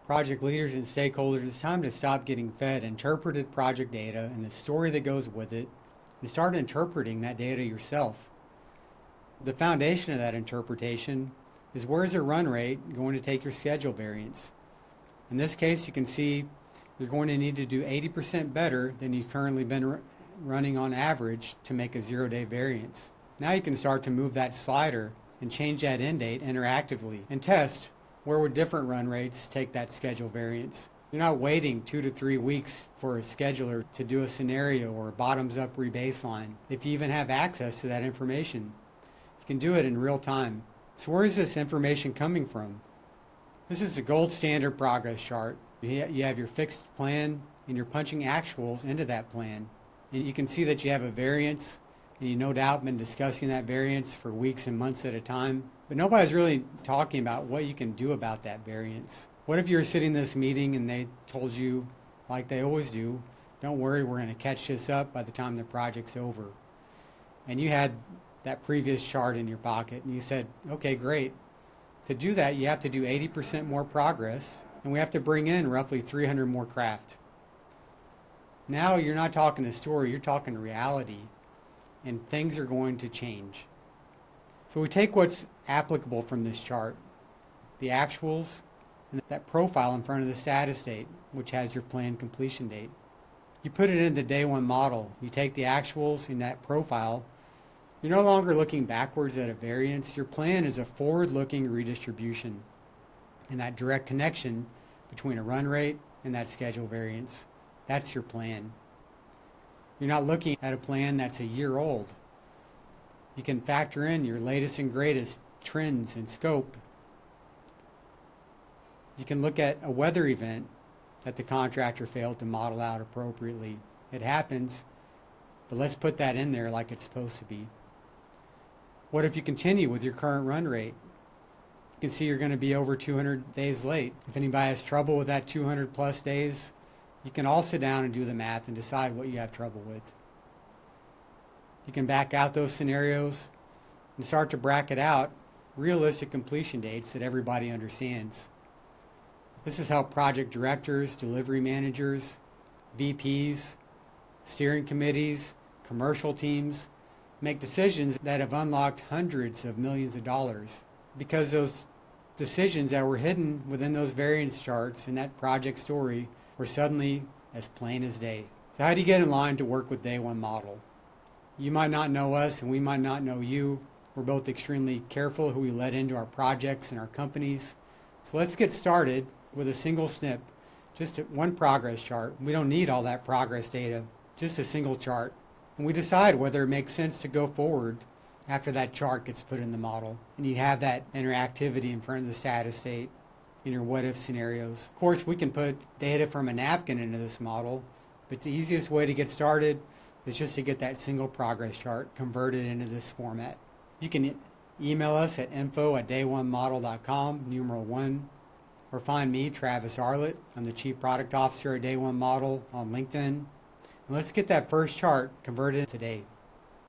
Project leaders and stakeholders, it's time to stop getting fed interpreted project data and the story that goes with it and start interpreting that data yourself. The foundation of that interpretation is where is the run rate going to take your schedule variance. In this case, you can see you're going to need to do 80% better than you've currently been running on average to make a 0-day variance. Now you can start to move that slider and change that end date interactively and test where would different run rates take that schedule variance. You're not waiting 2 to 3 weeks for a scheduler to do a scenario or a bottoms-up rebaseline. If you even have access to that information, you can do it in real time. So where is this information coming from? This is the gold standard progress chart. You have your fixed plan and you're punching actuals into that plan. And you can see that you have a variance, and you no doubt been discussing that variance for weeks and months at a time. But nobody's really talking about what you can do about that variance. What if you were sitting in this meeting and they told you, like they always do, don't worry, we're going to catch this up by the time the project's over. And you had that previous chart in your pocket and you said, okay, great. To do that, you have to do 80% more progress, and we have to bring in roughly 300 more craft. Now you're not talking a story, you're talking reality, and things are going to change. So we take what's applicable from this chart, the actuals, and that profile in front of the status date, which has your planned completion date. You put it in the day one model. You take the actuals in that profile. You're no longer looking backwards at a variance. Your plan is a forward-looking redistribution and that direct connection between a run rate and that schedule variance. That's your plan. You're not looking at a plan that's a year old. You can factor in your latest and greatest trends and scope. You can look at a weather event that the contractor failed to model out appropriately. It happens, but let's put that in there like it's supposed to be. What if you continue with your current run rate? You can see you're going to be over 200 days late. If anybody has trouble with that 200 plus days, you can all sit down and do the math and decide what you have trouble with. You can back out those scenarios and start to bracket out realistic completion dates that everybody understands. This has helped project directors, delivery managers, VPs, steering committees, commercial teams make decisions that have unlocked hundreds of millions of dollars because those decisions that were hidden within those variance charts and that project story were suddenly as plain as day. So how do you get in line to work with Day One Model? You might not know us and we might not know you. We're both extremely careful who we let into our projects and our companies. So let's get started with a single snip, just one progress chart. We don't need all that progress data, just a single chart. And we decide whether it makes sense to go forward after that chart gets put in the model. And you have that interactivity in front of the status date in your what-if scenarios. Of course, we can put data from a napkin into this model, but the easiest way to get started is just to get that single progress chart converted into this format. You can email us at info@dayonemodel.com, numeral 1, or find me, Travis Arlett. I'm the Chief Product Officer at Day One Model on LinkedIn. And let's get that first chart converted today.